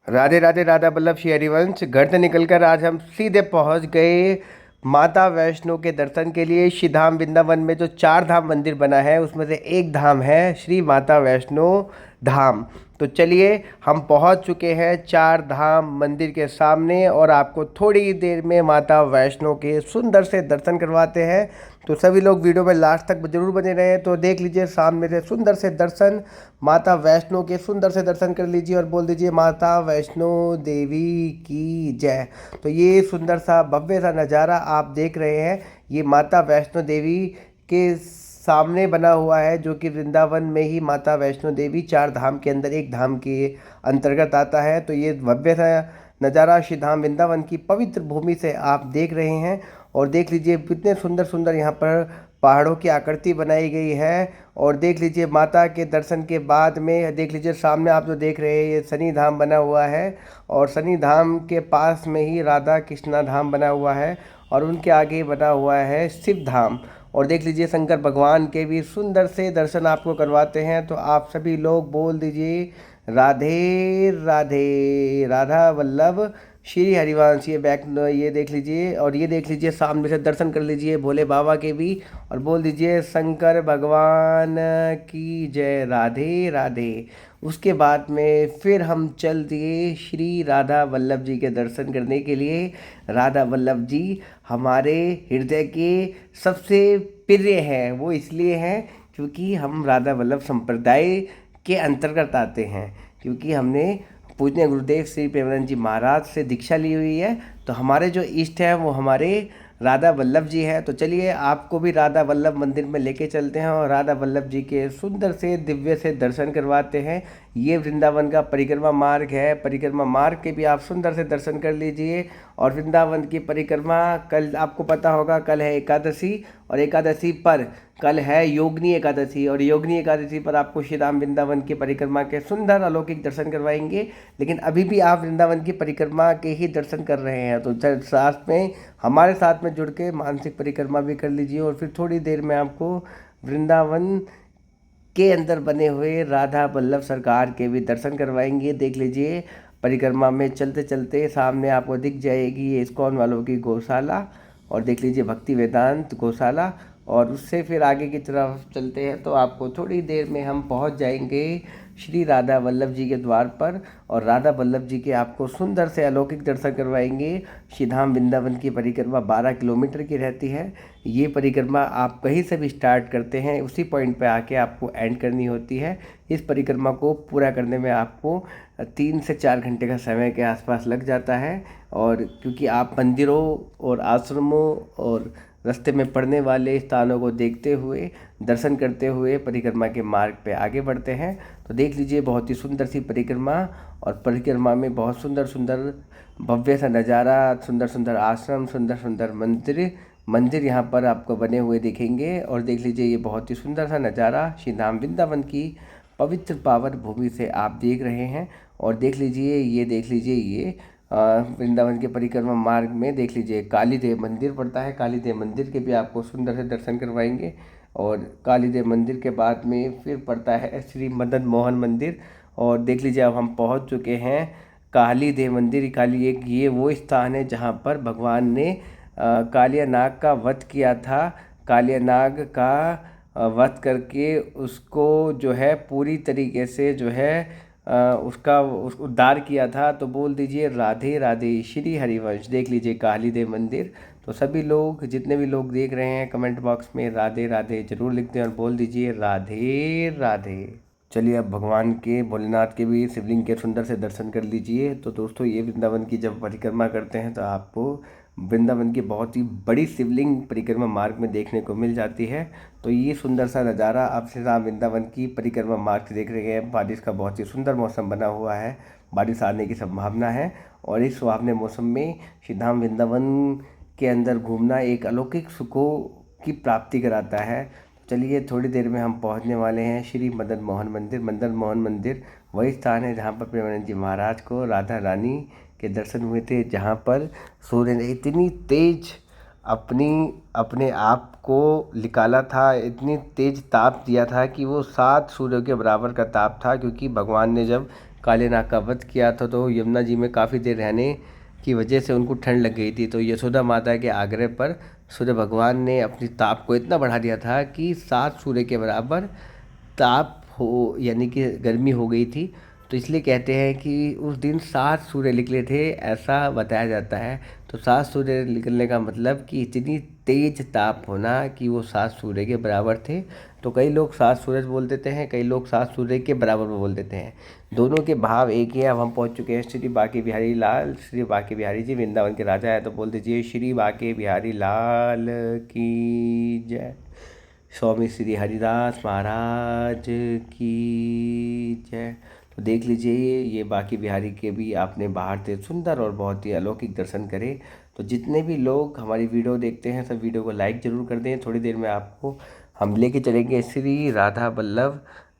राधे राधे राधा बल्लभ श्री हरिवंश। घर से निकलकर आज हम सीधे पहुंच गए माता वैष्णो के दर्शन के लिए। श्री धाम वृंदावन में जो 4 धाम मंदिर बना है उसमें से एक धाम है श्री माता वैष्णो धाम। तो चलिए हम पहुंच चुके हैं 4 धाम मंदिर के सामने और आपको थोड़ी ही देर में माता वैष्णो के सुंदर से दर्शन करवाते हैं। तो सभी लोग वीडियो में लास्ट तक जरूर बने रहें। तो देख लीजिए सामने से सुंदर से दर्शन, माता वैष्णो के सुंदर से दर्शन कर लीजिए और बोल दीजिए माता वैष्णो देवी की जय। तो ये सुंदर सा भव्य सा नज़ारा आप देख रहे हैं, ये माता वैष्णो देवी के सामने बना हुआ है, जो कि वृंदावन में ही माता वैष्णो देवी 4 धाम के अंदर एक धाम के अंतर्गत आता है। तो ये भव्य सा नज़ारा श्री धाम वृंदावन की पवित्र भूमि से आप देख रहे हैं। और देख लीजिए कितने सुंदर सुंदर यहाँ पर पहाड़ों की आकृति बनाई गई है। और देख लीजिए माता के दर्शन के बाद में देख लीजिए सामने आप जो देख रहे हैं ये शनि धाम बना हुआ है और शनि धाम के पास में ही राधा कृष्णा धाम बना हुआ है और उनके आगे बना हुआ है शिव धाम। और देख लीजिए शंकर भगवान के भी सुंदर से दर्शन आपको करवाते हैं। तो आप सभी लोग बोल दीजिए राधे राधे राधा वल्लभ श्री हरिवंश। ये देख लीजिए और ये देख लीजिए सामने से दर्शन कर लीजिए भोले बाबा के भी और बोल दीजिए शंकर भगवान की जय, राधे राधे। उसके बाद में फिर हम चल दिए श्री राधा वल्लभ जी के दर्शन करने के लिए। राधा वल्लभ जी हमारे हृदय के सबसे प्रिय हैं। वो इसलिए हैं क्योंकि हम राधा वल्लभ संप्रदाय के अंतर्गत आते हैं, क्योंकि हमने पूजनीय गुरुदेव श्री प्रेमानंद जी महाराज से दीक्षा ली हुई है। तो हमारे जो इष्ट हैं वो हमारे राधा वल्लभ जी हैं। तो चलिए आपको भी राधा वल्लभ मंदिर में लेके चलते हैं और राधा वल्लभ जी के सुंदर से दिव्य से दर्शन करवाते हैं। ये वृंदावन का परिक्रमा मार्ग है, परिक्रमा मार्ग के भी आप सुंदर से दर्शन कर लीजिए। और वृंदावन की परिक्रमा कल आपको पता होगा, कल है एकादशी और एकादशी पर कल है योगिनी एकादशी और योगिनी एकादशी पर आपको श्री राम वृंदावन की परिक्रमा के सुंदर अलौकिक दर्शन करवाएंगे। लेकिन अभी भी आप वृंदावन की परिक्रमा के ही दर्शन कर रहे हैं, तो साथ में हमारे साथ में जुड़ के मानसिक परिक्रमा भी कर लीजिए। और फिर थोड़ी देर में आपको वृंदावन के अंदर बने हुए राधा वल्लभ सरकार के भी दर्शन करवाएंगे। देख लीजिए परिक्रमा में चलते चलते सामने आपको दिख जाएगी ये इस्कॉन वालों की गौशाला और देख लीजिए भक्ति वेदांत गौशाला। और उससे फिर आगे की तरफ चलते हैं तो आपको थोड़ी देर में हम पहुंच जाएंगे श्री राधा वल्लभ जी के द्वार पर और राधा वल्लभ जी के आपको सुंदर से अलौकिक दर्शन करवाएंगे। श्री धाम वृंदावन की परिक्रमा 12 किलोमीटर की रहती है। ये परिक्रमा आप कहीं से भी स्टार्ट करते हैं, उसी पॉइंट पे आके आपको एंड करनी होती है। इस परिक्रमा को पूरा करने में आपको 3 से 4 घंटे का समय के आसपास लग जाता है। और क्योंकि आप मंदिरों और आश्रमों और रास्ते में पड़ने वाले स्थानों को देखते हुए दर्शन करते हुए परिक्रमा के मार्ग पे आगे बढ़ते हैं। तो देख लीजिए बहुत ही सुंदर सी परिक्रमा और परिक्रमा में बहुत सुंदर सुंदर भव्य सा नज़ारा, सुंदर सुंदर आश्रम, सुंदर सुंदर मंदिर यहाँ पर आपको बने हुए दिखेंगे। और देख लीजिए ये बहुत ही सुंदर सा नज़ारा श्री धाम वृंदावन की पवित्र पावन भूमि से आप देख रहे हैं। और देख लीजिए ये वृंदावन के परिक्रमा मार्ग में देख लीजिए काली देव मंदिर पड़ता है। काली देव मंदिर के भी आपको सुंदर से दर्शन करवाएंगे। और काली देव मंदिर के बाद में फिर पड़ता है श्री मदन मोहन मंदिर। और देख लीजिए अब हम पहुंच चुके हैं काली देव मंदिर। ये वो स्थान है जहां पर भगवान ने कालिया नाग का वध किया था। कालिया नाग का वध करके उसको जो है पूरी तरीके से जो है उसका उद्धार किया था। तो बोल दीजिए राधे राधे श्री हरिवंश। देख लीजिए काली देव मंदिर। तो सभी लोग जितने भी लोग देख रहे हैं कमेंट बॉक्स में राधे राधे जरूर लिख दें और बोल दीजिए राधे राधे। चलिए अब भगवान के भोलेनाथ के भी शिवलिंग के सुंदर से दर्शन कर लीजिए। तो दोस्तों ये वृंदावन की जब परिक्रमा करते हैं तो आपको वृंदावन की बहुत ही बड़ी शिवलिंग परिक्रमा मार्ग में देखने को मिल जाती है। तो ये सुंदर सा नज़ारा आप श्री राम वृंदावन की परिक्रमा मार्ग से देख रहे हैं। बारिश का बहुत ही सुंदर मौसम बना हुआ है, बारिश आने की संभावना है। और इस सुहावने मौसम में श्री धाम वृंदावन के अंदर घूमना एक अलौकिक सुखों की प्राप्ति कराता है। चलिए थोड़ी देर में हम पहुंचने वाले हैं श्री मदन मोहन मंदिर। मदन मोहन मंदिर वही स्थान है जहां पर प्रेमानंद जी महाराज को राधा रानी के दर्शन हुए थे, जहां पर सूर्य ने इतनी तेज अपने आप को निकाला था, इतनी तेज ताप दिया था कि वो 7 सूर्यों के बराबर का ताप था। क्योंकि भगवान ने जब काले नाग का वध किया था, तो यमुना जी में काफ़ी देर रहने की वजह से उनको ठंड लग गई थी। तो यशोदा माता के आग्रह पर सूर्य भगवान ने अपनी ताप को इतना बढ़ा दिया था कि 7 सूर्य के बराबर ताप हो, यानी कि गर्मी हो गई थी। तो इसलिए कहते हैं कि उस दिन 7 सूर्य निकले थे, ऐसा बताया जाता है। तो 7 सूर्य निकलने का मतलब कि इतनी तेज ताप होना कि वो 7 सूर्य के बराबर थे। तो कई लोग 7 सूरज बोल देते हैं, कई लोग 7 सूर्य के बराबर में बोल देते हैं। दोनों के भाव एक ही है। अब हम पहुंच चुके हैं श्री बांके बिहारी लाल, श्री बांके बिहारी जी वृंदावन के राजा है, तो बोल दीजिए श्री बांके बिहारी लाल की जय। स्वामी श्री हरिदास महाराज की जय। तो देख लीजिए ये बांके बिहारी के भी आपने बाहर से सुंदर और बहुत ही अलौकिक दर्शन करे। तो जितने भी लोग हमारी वीडियो देखते हैं सब वीडियो को लाइक ज़रूर कर दें। थोड़ी देर में आपको हम लेके चलेंगे श्री राधा वल्लभ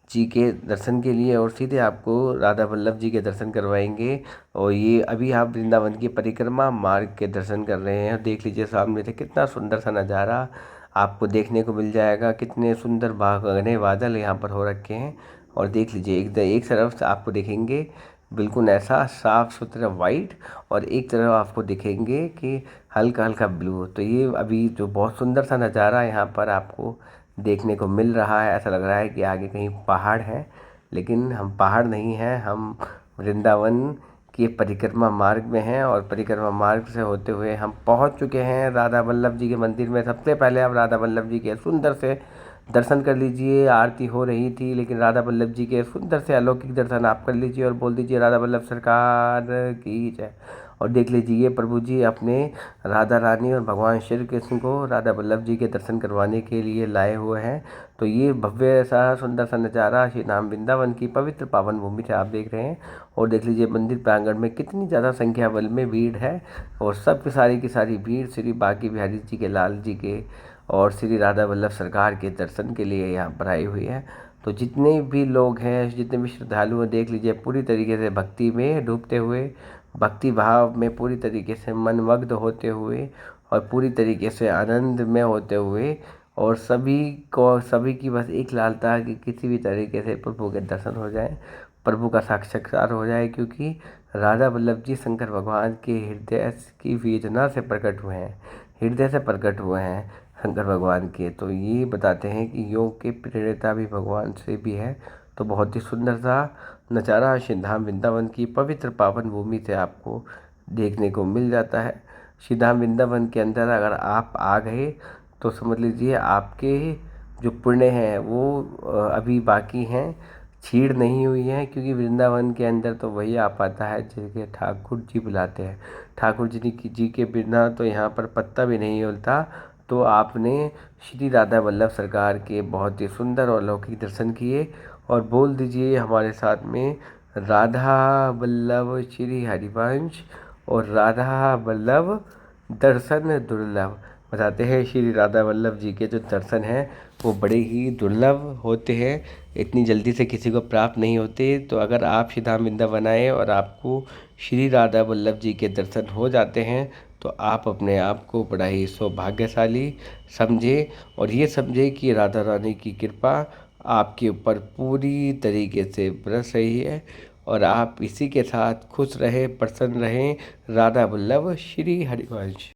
जी के दर्शन के लिए, और सीधे आपको राधा वल्लभ जी के दर्शन करवाएंगे। और ये अभी आप वृंदावन की परिक्रमा मार्ग के दर्शन कर रहे हैं। देख लीजिए सामने से कितना सुंदर सा नज़ारा आपको देखने को मिल जाएगा। कितने सुंदर घने बादल यहाँ पर हो रखे हैं। और देख लीजिए एक तरफ से आपको दिखेंगे बिल्कुल ऐसा साफ़ सुथरा वाइट, और एक तरफ आपको दिखेंगे कि हल्का हल्का ब्लू। तो ये अभी जो बहुत सुंदर सा नज़ारा यहाँ पर आपको देखने को मिल रहा है, ऐसा लग रहा है कि आगे कहीं पहाड़ है, लेकिन हम पहाड़ नहीं हैं, हम वृंदावन के परिक्रमा मार्ग में हैं। और परिक्रमा मार्ग से होते हुए हम पहुंच चुके हैं राधा वल्लभ जी के मंदिर में। सबसे पहले आप राधा वल्लभ जी के सुंदर से दर्शन कर लीजिए। आरती हो रही थी, लेकिन राधा वल्लभ जी के सुंदर से अलौकिक दर्शन आप कर लीजिए और बोल दीजिए राधा वल्लभ सरकार की जय। और देख लीजिए प्रभु जी अपने राधा रानी और भगवान श्री कृष्ण को राधा वल्लभ जी के दर्शन करवाने के लिए लाए हुए हैं। तो ये भव्य सा सुंदर सा नज़ारा श्री धाम वृंदावन की पवित्र पावन भूमि से आप देख रहे हैं। और देख लीजिए मंदिर प्रांगण में कितनी ज़्यादा संख्या बल में भीड़ है, और सब की सारी भीड़ श्री बांके बिहारी जी के लाल जी के और श्री राधा वल्लभ सरकार के दर्शन के लिए यहाँ पर आई हुई है। तो जितने भी लोग हैं, जितने भी श्रद्धालु हैं, देख लीजिए पूरी तरीके से भक्ति में डूबते हुए, भक्ति भाव में पूरी तरीके से मनमग्न होते हुए और पूरी तरीके से आनंद में होते हुए, और सभी की बस एक लालसा है कि किसी भी तरीके से प्रभु के दर्शन हो जाए, प्रभु का साक्षात्कार हो जाए। क्योंकि राधा वल्लभ जी शंकर भगवान के हृदय की वेदना से प्रकट हुए हैं, हृदय से प्रकट हुए हैं शंकर भगवान के। तो ये बताते हैं कि योग के प्रेरणा भी भगवान से भी है। तो बहुत ही सुंदर सा नज़ारा श्री धाम वृंदावन की पवित्र पावन भूमि से आपको देखने को मिल जाता है। श्री धाम वृंदावन के अंदर अगर आप आ गए तो समझ लीजिए आपके जो पुण्य हैं वो अभी बाकी हैं, छीड़ नहीं हुई हैं। क्योंकि वृंदावन के अंदर तो वही आ पाता है जिसके ठाकुर जी बुलाते हैं। ठाकुर जी के बिना तो यहाँ पर पत्ता भी नहीं हिलता। तो आपने श्री राधा वल्लभ सरकार के बहुत ही सुंदर और अलौकिक दर्शन किए। और बोल दीजिए हमारे साथ में राधा वल्लभ श्री हरिवंश और राधा वल्लभ दर्शन दुर्लभ। बताते हैं श्री राधा वल्लभ जी के जो दर्शन हैं वो बड़े ही दुर्लभ होते हैं, इतनी जल्दी से किसी को प्राप्त नहीं होते। तो अगर आप श्री धाम वृंदावन आए और आपको श्री राधा वल्लभ जी के दर्शन हो जाते हैं तो आप अपने आप को बड़ा ही सौभाग्यशाली समझे, और ये समझे कि राधा रानी की कृपा आपके ऊपर पूरी तरीके से बरस रही है, और आप इसी के साथ खुश रहें, प्रसन्न रहें। राधा वल्लभ श्री हरिवंश।